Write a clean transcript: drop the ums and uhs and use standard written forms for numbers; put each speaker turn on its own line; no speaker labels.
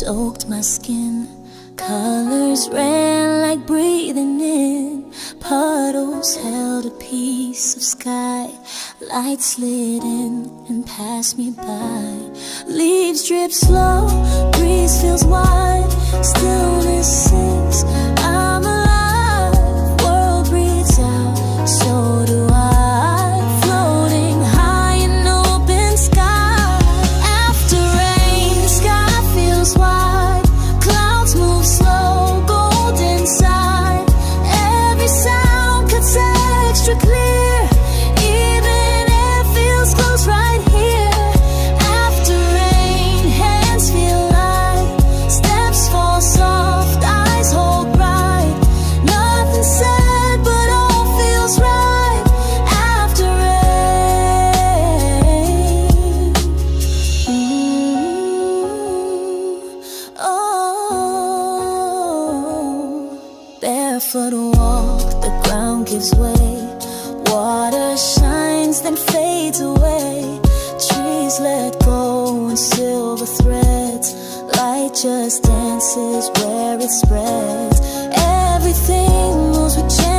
soaked my skin. Colors ran like breathing in. Puddles held a piece of sky. Light slid in and passed me by. Leaves drip slow, breeze feels wide. Stillness sinks, I'm alive. World breathes out, so do I. Floating high in open sky. After rain, sky feels wide. Clouds move slow, gold inside. Every sound cuts extra clear. Even it feels close right here. After rain, hands feel light. Steps fall soft, eyes hold bright. Nothing said, but all feels right. After rain, oh. Barefoot walk, the ground gives way. Water shines, then fades away. Trees let go in silver threads. Light just dances where it spreads. Everything moves with change.